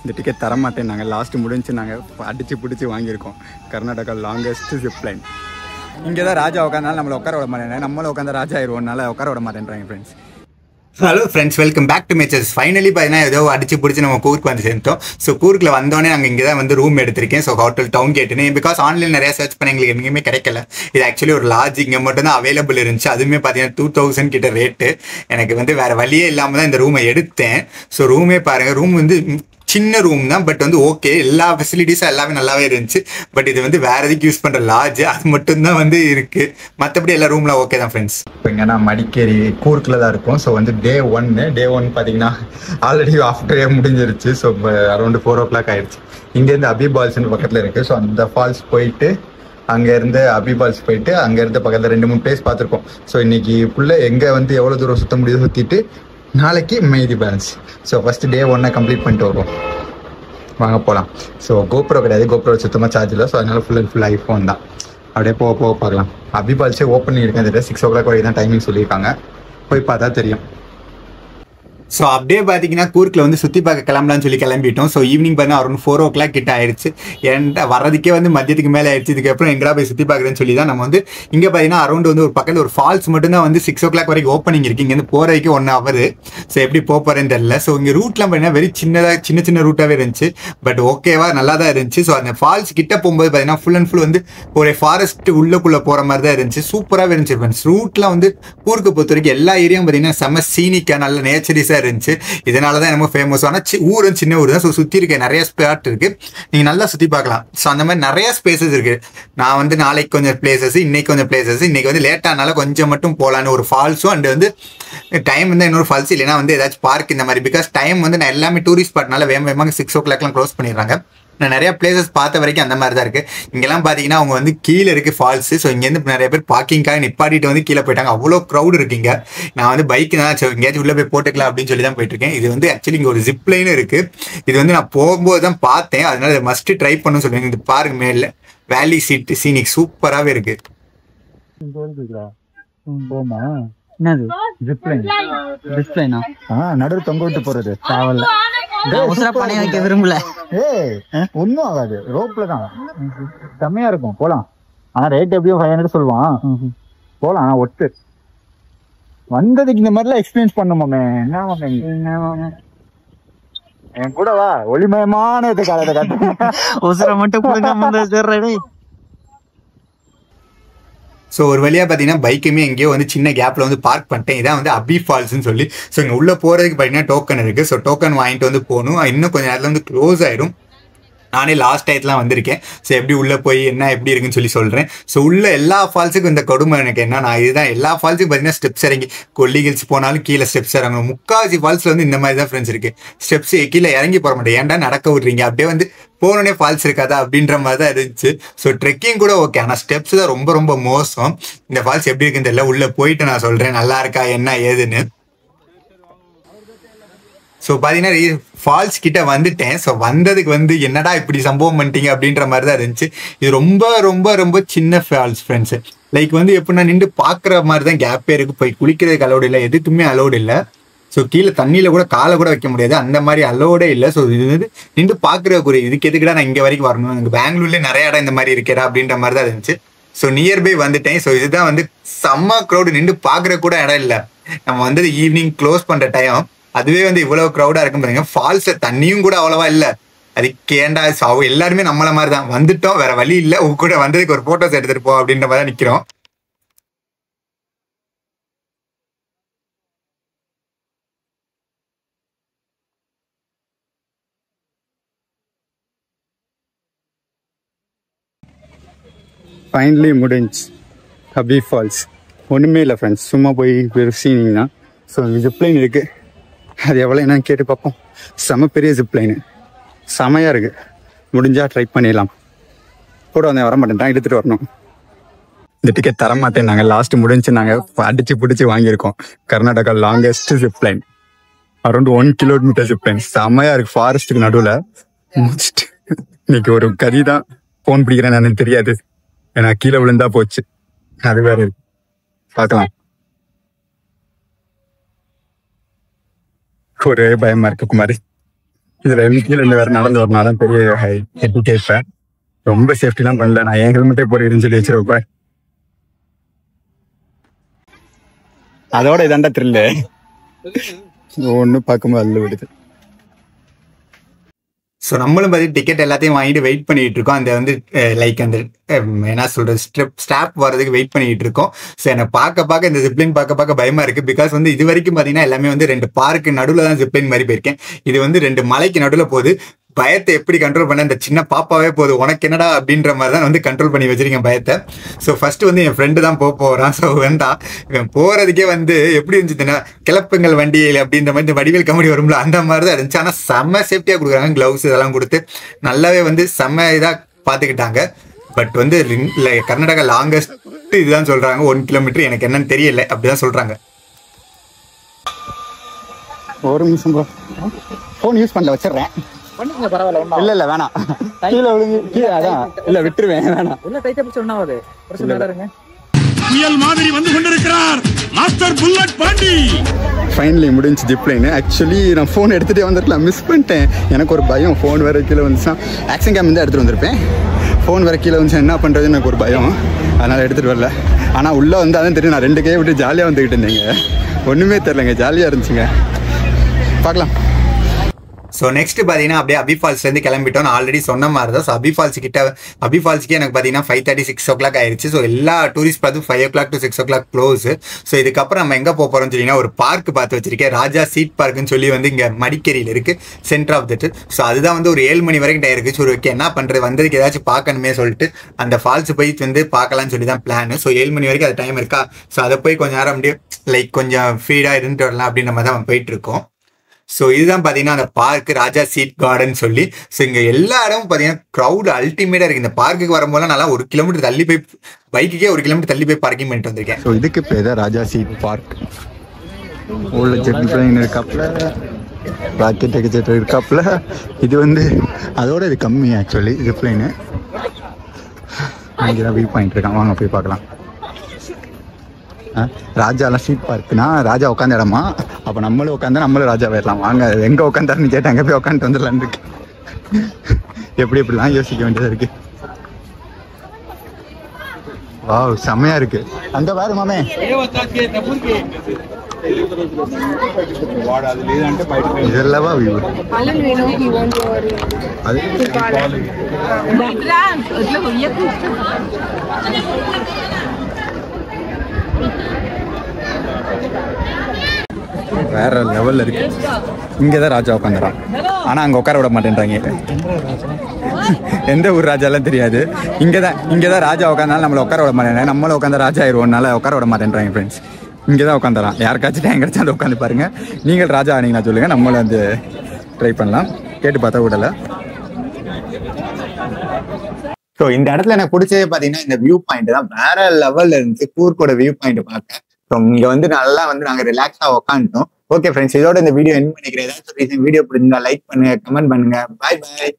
இந்த டிக்கெட் தர மாட்டேன்னாங்க. லாஸ்ட்டு முடிஞ்சு நாங்கள் அடித்து பிடிச்சி வாங்கியிருக்கோம். Karnataka longest zipline. இங்கே தான் ராஜா உட்காந்தாலும் நம்மளை உட்கார விட மாட்டேன். நம்மளும் உட்காந்து ராஜா ஆயிடுவோம்னால உட்கார விட மாட்டேன்றாங்க friends. Hello friends, welcome back to matches. Finally பார்த்தீங்கன்னா ஏதோ அடிச்சு பிடிச்சி நம்ம கூர்க்கு வந்து சேர்ந்தோம். ஸோ கூர்க்கில் வந்தோடனே நாங்கள் இங்கே தான் வந்து ரூம் எடுத்திருக்கேன். ஸோ ஹோட்டல் டவுன் கேட்டுன்னு பிகாஸ் ஆன்லைன் நிறைய சர்ச் பண்ணி எங்களுக்கு எங்கேயுமே கிடைக்கல. இது ஆக்சுவலி ஒரு லாட்ஜ் இங்கே மட்டும் தான் அவைலபிள் இருந்துச்சு. அதுவுமே பார்த்தீங்கன்னா 2000 கிட்ட ரேட்டு. எனக்கு வந்து வேறு வழியே இல்லாமல் தான் இந்த ரூமை எடுத்தேன். ஸோ ரூமே பாருங்கள், ரூம் வந்து சின்ன ரூம் தான், பட் வந்து ஓகே, எல்லா ஃபெசிலிட்டிஸும் எல்லாமே நல்லாவே இருந்துச்சு. பட் இது வந்து வேறு எதுக்கு யூஸ் பண்ணுற லாட்ஜ் அது மட்டும்தான் வந்து இருக்குது. மற்றபடி எல்லா ரூம்லாம் ஓகே தான் ஃப்ரெண்ட்ஸ். இப்போ இங்கன்னா மடிக்கேரி கூர்க்கில் தான் இருக்கும். ஸோ வந்து டே ஒன் பார்த்தீங்கன்னா ஆல்ரெடி ஆஃப்டர் முடிஞ்சிருச்சு. ஸோ அரௌண்ட் 4 o'clock ஆயிடுச்சு. இங்கேருந்து அபி ஃபால்ஸ்னு பக்கத்தில் இருக்குது. ஸோ அந்த ஃபால்ஸ் போயிட்டு அங்கேருந்து அபி ஃபால்ஸ் போயிட்டு அங்கேருந்து பக்கத்தில் 2-3 பிளேஸ் பார்த்துருக்கோம். ஸோ இன்னைக்கு ஃபுல்லாக எங்கே வந்து எவ்வளோ தூரம் சுற்ற முடியுது சுற்றிட்டு நாளைக்கு மெய்தி balance. So first day 1 complete பண்ணிட்டு வருவோம். வாங்க போகலாம். ஸோ கோப்ரோ கிடையாது, கோப்ரோ சுத்தமாக சார்ஜ் இல்லை. ஸோ அதனால ஃபுல் அண்ட் ஃபுல் ஐஃபோன் தான். அப்படியே போக பார்க்கலாம். அபி ஃபால்ஸே ஓப்பன் பண்ணியிருக்கேன். 6 o'clock வரைக்கும் தான் டைமிங் சொல்லியிருக்காங்க. போய் பார்த்தா தெரியும். ஸோ அப்படியே பார்த்தீங்கன்னா கூர்க்கில் வந்து சுற்றி பார்க்க கிளம்பலான்னு சொல்லி கிளம்பிட்டோம். ஸோ ஈவினிங் பார்த்தீங்கன்னா அரௌண்ட் 4 o'clock கிட்ட ஆயிடுச்சு. ஏன்டா வர்றதுக்கே வந்து மதியத்துக்கு மேலே ஆயிடுச்சு. இதுக்கப்புறம் எங்கடா போய் சுற்றி பார்க்குறேன்னு சொல்லி தான் நம்ம வந்து இங்கே பார்த்தீங்கன்னா அரௌண்ட் வந்து ஒரு பக்கத்தில் ஒரு ஃபால்ஸ் மட்டும்தான் வந்து 6 o'clock வரைக்கும் ஓப்பனிங் இருக்குது. இங்கேருந்து போகிறதுக்கு 1 hour. ஸோ எப்படி போகிறேன்னு தெரியல. ஸோ இங்கே ரூட்லாம் பார்த்தீங்கன்னா வெரி சின்ன ரூட்டாகவே இருந்துச்சு. பட் ஓகேவா நல்லா தான் இருந்துச்சு. ஸோ அந்த ஃபால்ஸ் கிட்ட போகும்போது பார்த்தீங்கன்னா ஃபுல் அண்ட் ஃபுல் வந்து ஒரு ஃபாரஸ்ட் உள்ளுக்குள்ளே போகிற மாதிரி தான் இருந்துச்சு. சூப்பராகவே இருந்துச்சு ஃப்ரெண்ட்ஸ். ரூட்லாம் வந்து கூர்க்கை பொறுத்த வரைக்கும் எல்லா ஏரியாவும் பார்த்தீங்கன்னா செம்ம சீனிக்காக நல்ல நேச்சரிஸாக இருந்துச்சு. இதனால தான் நம்ம ஃபேமஸ். ஆனால் ஊரும் சின்ன ஊர் தான். ஸோ சுற்றி இருக்க நிறைய ஸ்பாட் இருக்கு, நீங்கள் நல்லா சுற்றி பார்க்கலாம். ஸோ அந்த மாதிரி நிறைய ஸ்பேசஸ் இருக்கு. நான் வந்து நாளைக்கு கொஞ்சம் பிளேசஸ், இன்னைக்கு கொஞ்சம் பிளேசஸ், இன்னைக்கு வந்து லேட்டானால கொஞ்சம் மட்டும் போகலான்னு ஒரு ஃபால்ஸும் அண்ட் வந்து டைம் வந்து இன்னொரு ஃபால்ஸ் இல்லைன்னா வந்து ஏதாச்சும் பார்க் இந்த மாதிரி. பிகாஸ் டைம் வந்து நான் எல்லாமே டூரிஸ்ட் ஸ்பாட்னால வேகமாக 6 o'clock க்ளோஸ் பண்ணிடுறாங்க. நான் நிறைய பிளேசஸ் பார்த்த வரைக்கும் அந்த மாதிரி தான் இருக்குது. இங்கெல்லாம் பார்த்தீங்கன்னா அவங்க வந்து கீழே இருக்குது ஃபால்ஸு. ஸோ இங்கேருந்து நிறைய பேர் பார்க்கிங்காக நிப்பாட்டிட்டு வந்து கீழே போயிட்டாங்க. அவ்வளோ க்ரௌட் இருக்குங்க. நான் வந்து பைக்கு தான் எங்கேயாச்சும் உள்ளே போய் போட்டுக்கலாம் அப்படின்னு சொல்லி தான் போயிட்டுருக்கேன். இது வந்து ஆக்சுவலி இங்கே ஒரு ஜிப்லைன் இருக்குது. இது வந்து நான் போகும்போது தான் பார்த்தேன். அதனால இதை மஸ்ட்டு ட்ரை பண்ணணும்னு சொல்லுவேன். இது பாருங்க, மேலே வேலி சீனிக் சூப்பராகவே இருக்குது. நடுவில் தொங்க விட்டு போகிறது டிராவலில் பண்ணி வைக்க விரும்பல. ஒன்னும் ஆகாது, ரோப்ல தான் செம்மையா இருக்கும். போலாம். ஆனா ரேட் எப்படியும் 500 சொல்லுவான். போலாம். ஆனா ஒட்டு வந்ததுக்கு இந்த மாதிரிலாம் எக்ஸ்பீரியன்ஸ் பண்ணுமாமே. என்ன என் கூட வா, ஒளிமயமான காலத்தை காட்டு. ஒசர மட்டும். ஸோ ஒரு வழியாக பார்த்தீங்கன்னா பைக்குமே எங்கேயோ வந்து சின்ன கேப்பில் வந்து பார்க் பண்ணிட்டேன். இதான் வந்து அபி ஃபால்ஸ்ன்னு சொல்லி. ஸோ இங்கே உள்ளே போகிறதுக்கு பார்த்தீங்கன்னா டோக்கன் இருக்குது. ஸோ டோக்கன் வாங்கிட்டு வந்து போகணும். இன்னும் கொஞ்சம் நேரத்தில் வந்து க்ளோஸ் ஆகிடும். நானே லாஸ்ட் டயத்துலாம் வந்திருக்கேன். ஸோ எப்படி உள்ளே போய் என்ன எப்படி இருக்குன்னு சொல்லி சொல்கிறேன். ஸோ உள்ள எல்லா ஃபால்ஸுக்கும் இந்த கொடுமை எனக்கு என்ன, நான் இதுதான் எல்லா ஃபால்ஸுக்கும் பார்த்தீங்கன்னா ஸ்டெப்ஸ் இறங்கி கொல்லி ஹில்ஸ் போனாலும் கீழே ஸ்டெப்ஸ் இறங்கணும். முக்கால்வாசி ஃபால்ஸில் வந்து இந்த மாதிரி தான் ஃப்ரெண்ட்ஸ் இருக்குது. ஸ்டெப்ஸ் கீழே இறங்கி போக மாட்டேன். ஏன்டா நடக்க விட்றீங்க, அப்படியே வந்து போனோடனே ஃபால்ஸ் இருக்காதா அப்படின்ற மாதிரி தான் இருந்துச்சு. ஸோ ட்ரெக்கிங் கூட ஓகே, ஆனால் ஸ்டெப்ஸ் தான் ரொம்ப ரொம்ப மோசம். இந்த ஃபால்ஸ் எப்படி இருக்குன்னு தெரியல. உள்ளே போயிட்டு நான் சொல்கிறேன் நல்லா இருக்கா என்ன ஏதுன்னு. ஸோ பார்த்தீங்கன்னா ஃபால்ஸ் கிட்ட வந்துட்டேன். ஸோ வந்ததுக்கு வந்து என்னடா இப்படி சம்பவம் பண்ணிட்டீங்க அப்படின்ற மாதிரி தான் இருந்துச்சு. இது ரொம்ப ரொம்ப ரொம்ப சின்ன ஃபால்ஸ் ஃப்ரெண்ட்ஸு. லைக் வந்து எப்படின்னா நின்று பார்க்குற மாதிரி தான் கேப்பே இருக்குது. போய் குளிக்கிறதுக்கு அலோடு இல்லை, எதுக்குமே அலோடு இல்லை. ஸோ கீழே தண்ணியில் கூட காலை கூட வைக்க முடியாது, அந்த மாதிரி அலோடே இல்லை. ஸோ இது வந்து நின்று பார்க்குறதுக்குரிய இதுக்கு எதுக்குடா நான் இங்கே வரைக்கும் வரணும், எனக்கு பெங்களூர்லேயே நிறைய இடம் இந்த மாதிரி இருக்கிறா அப்படின்ற மாதிரி தான் இருந்துச்சு. ஸோ நியர்பை வந்துட்டேன். ஸோ இதுதான் வந்து செம்ம க்ரௌடு, நின்று பார்க்குற கூட இடம் இல்லை. நம்ம வந்து ஈவினிங் க்ளோஸ் பண்ணுற டைம் அதுவே வந்து இவ்வளவு க்ரௌடா இருக்கும் பாருங்க. ஃபால்ஸ்ல தண்ணியும் கூட அவ்வளவா இல்லை. அதுக்கு ஏண்டா எல்லாருமே நம்மள மாதிரி தான் வந்துட்டோம், வேற வழி இல்லை, உங்க கூட வந்ததுக்கு ஒரு போட்டோஸ் எடுத்துட்டு போ அப்படின்ற மாதிரி தான் நிக்கிறோம். ஃபைனலி முடிஞ்சு அபி ஃபால்ஸ். ஒன்றுமே இல்லை ஃப்ரெண்ட்ஸ், சும்மா போய் வெறும் சீனிங் தான். ஸோ ஜிப்லைன் இருக்குது, அது எவ்வளோ என்னன்னு கேட்டு பார்ப்போம். செம பெரிய ஜிப்லைனு, செமையாக இருக்குது. முடிஞ்சால் ட்ரை பண்ணிடலாம். கூட வந்து வர மாட்டேன், எடுத்துகிட்டு வரணும். இந்த டிக்கெட் தர மாட்டேன் நாங்கள் லாஸ்ட்டு முடிஞ்சு நாங்கள் அடித்து பிடிச்சி வாங்கியிருக்கோம். Karnataka longest zipline, around 1 kilometer zipline. செமையாக இருக்குது, ஃபாரஸ்ட்டுக்கு நடுவில் முடிச்சுட்டு. இன்னைக்கு ஒரு கதி தான் ஃபோன் பிடிக்கிறேன்னு எனக்கு தெரியாது, ஏன்னா கீழே விழுந்தா போச்சு. அது வேற இருக்கு, பார்க்கலாம். ஒரே பயமா இருக்கு குமாரி. இதுல கீழே இருந்து வேற நடந்து வரணும், பெரிய ஹெட் கேட்பேன். ரொம்ப சேஃப்டிலாம் பண்ணல, நான் என் ஹெல்மெட்டே போட்டு சொல்லி வச்சிருப்பேன். அதோட இதாண்டா த்ரில்லு, ஒண்ணு பார்க்கும்போது அல்லு விடுது. ஸோ நம்மளும் பார்த்து டிக்கெட் எல்லாத்தையும் வாங்கிட்டு வெயிட் பண்ணிட்டு இருக்கோம். அந்த வந்து லைக் அந்த என்ன சொல்றது ஸ்டாப் வர்றதுக்கு வெயிட் பண்ணிட்டு இருக்கோம். ஸோ என்னை பார்க்க இந்த ஜிப்லைன் பார்க்க பயமா இருக்கு. பிகாஸ் வந்து இது வரைக்கும் பார்த்தீங்கன்னா எல்லாமே வந்து 2 பார்க்கு நடுவில் தான் ஜிப்லைன் மாதிரி போயிருக்கேன். இது வந்து 2 மலைக்கு நடுவில் போகுது. பயத்தை எப்படி கண்ட்ரோல் பண்ண, இந்த சின்ன பாப்பாவே போகுது உனக்கு என்னடா அப்படின்ற மாதிரி தான் வந்து கண்ட்ரோல் பண்ணி வச்சிருக்கேன் பயத்தை. ஸோ ஃபர்ஸ்ட் வந்து என் ஃப்ரெண்டு தான் போகிறான். ஸோ வேண்டாம், இவன் போகிறதுக்கே வந்து எப்படி இருந்துச்சுன்னா கிளப்புங்கள் வண்டியில் அப்படின்ற மாதிரி இந்த வடிவேல் காமெடி வரும்ல, அந்த மாதிரி தான் இருந்துச்சு. ஆனால் செம்ம சேஃப்டியாக கொடுக்குறாங்க, க்ளவுஸ் இதெல்லாம் கொடுத்து நல்லாவே வந்து செம்ம இதாக பார்த்துக்கிட்டாங்க. பட் வந்து கர்நாடகா லாங்கஸ்ட் இதுதான் சொல்கிறாங்க, 1 கிலோமீட்டர். எனக்கு என்னன்னு தெரியல, அப்படிதான் சொல்கிறாங்க. ஒரு நிமிஷம் ஃபோன் யூஸ் பண்ணல, வச்சிடுறேன். இல்ல வேணாம், கீழே விழுந்து கீழே அதான் இல்ல விட்டுருவேன், வேணாம். உள்ள டைட்டா பிடிச்சு ஒண்ணாவது பிரச்சனை இருங்க. புயல் மாதிரி வந்து கொண்டிருக்கிறார் மாஸ்டர் புல்லட் பாண்டி. ஃபைனலி முடிஞ்சு ஜிப்லைன். ஆக்சுவலி நான் ஃபோன் எடுத்துகிட்டே வந்துருக்கலாம், மிஸ் பண்ணிட்டேன். எனக்கு ஒரு பயம், ஃபோன் வேறு கீழே வந்துச்சுன்னா ஆக்ஷன் கேம் தான் எடுத்துகிட்டு வந்திருப்பேன். ஃபோன் வேறு கீழே வந்துச்சுன்னா என்ன பண்ணுறதுன்னு எனக்கு ஒரு பயம், அதனால் எடுத்துகிட்டு வரல. ஆனால் உள்ளே வந்து அதான் தெரியும், நான் 2 கையை விட்டு ஜாலியாக வந்துக்கிட்டு இருந்தேங்க. ஒன்றுமே தெரிலங்க, ஜாலியாக இருந்துச்சுங்க. பார்க்கலாம். ஸோ நெக்ஸ்ட் பார்த்தீங்கன்னா அப்படியே அபி ஃபால்ஸ்லேருந்து கிளம்பிட்டோம். நான் ஆல்ரெடி சொன்ன மாதிரி தான். ஸோ அபி ஃபால்ஸுக்கு எனக்கு பார்த்தீங்கன்னா 5:30 6 o'clock ஆயிடுச்சு. ஸோ எல்லா டூரிஸ்ட் பார்த்து 5 o'clock to 6 o'clock close. So இதுக்கப்புறம் நம்ம எங்கே போகிறோம்னு சொன்னீங்கன்னா ஒரு பார்க் பார்த்து வச்சிருக்கேன், ராஜா சீட் பார்க்குன்னு சொல்லி வந்து இங்கே மடிக்கேரியில் இருக்குது, சென்டர் ஆஃப் தட். ஸோ அதுதான் வந்து ஒரு 7 மணி வரைக்கும் டைம் இருக்குது. ஸோ ஓகே என்ன பண்ணுறது, வந்ததுக்கு ஏதாச்சும் பார்க்கணுமே சொல்லிட்டு அந்த ஃபால்ஸ் போய் வந்து பார்க்கலான்னு சொல்லி தான் பிளான். ஸோ 7 மணி வரைக்கும் அது டைம் இருக்கா. ஸோ அதை போய் கொஞ்சம் நேரம் அப்படியே லைக் கொஞ்சம் ஃப்ரீடாக இருந்துட்டு வரலாம் அப்படின்ற மாதிரி தான் போயிட்டு இருக்கோம். ஸோ இதுதான் பார்த்தீங்கன்னா அந்த பார்க் ராஜா சீட் கார்டன் சொல்லி. ஸோ இங்கே எல்லா இடமும் பார்த்தீங்கன்னா க்ரௌடு அல்டிமேட்டாக இருக்குது. இந்த பார்க்குக்கு வரும்போது நல்லா 1 கிலோமீட்டர் தள்ளி போய் பைக்குக்கே 1 கிலோமீட்டர் தள்ளி போய் பார்க்கிங் பண்ணிட்டு வந்திருக்கேன். ஸோ இதுக்கு பேர் தான் ராஜா சீட் பார்க். உள்ள ஜெட் பிளைன் இருக்காப்புல, ராக்கெட் எக்ஸெட் இருக்காப்புல. இது வந்து அதோட இது கம்மி ஆக்சுவலி ஜெட் பிளைனு. அங்கே தான் வியூ பாயிண்ட் இருக்கான், வாங்க போய் பார்க்கலாம். ராஜாலாம் சீட் பார்க்குனா ராஜா உட்காந்த இடமா, அப்போ நம்மளும் உட்காந்தா நம்மளும் ராஜா போயிடலாம். வாங்க எங்கே உட்காந்தாருன்னு கேட்டால் அங்கே போய் உட்காந்துட்டு வந்துடலான்னு இருக்கு. எப்படிலாம் யோசிக்க வேண்டியதாக இருக்கு. வாவ் செம்மையா இருக்கு. அங்க பாரு மாமே, இதெல்லவா வியூ. வேற லெவல்ல இருக்கு. இங்கதான் ராஜா உட்காந்துறான், ஆனா அங்க உட்கார விட மாட்டேன்றாங்க. எந்த ஊர் ராஜாலாம் தெரியாது. இங்கதான் ராஜா உட்காந்தாலும் நம்மள உட்கார விட மாட்டேன். நம்மளும் உட்காந்து ராஜா ஆயிடுவோம்னால உட்கார விட மாட்டேன்றாங்க ஃப்ரெண்ட்ஸ். இங்கதான் உட்காந்துறான். யாருக்காச்சும் டைம் கிடைச்சா அதை உட்காந்து பாருங்க. நீங்கள் ராஜா ஆனீங்கன்னா சொல்லுங்க, நம்மளும் வந்து ட்ரை பண்ணலாம். கேட்டு பார்த்தா விடல. ஸோ இந்த இடத்துல எனக்கு பிடிச்சதே பார்த்தீங்கன்னா இந்த வியூ பாயிண்ட் தான். வேற லெவல்ல இருந்துச்சு கூர்க்கோட வியூ பாயிண்ட் பார்க்க. ஸோ இங்க வந்து நல்லா வந்து நாங்கள் ரிலாக்ஸா உட்காந்துட்டோம். ஓகே ஃப்ரெண்ட்ஸ், இதோட இந்த வீடியோ என் பண்ணிக்கிறேன். ஏதாச்சும் வீடியோ பிடிச்சிருந்தா லைக் பண்ணுங்க, கமெண்ட் பண்ணுங்க. பாய் பாய்.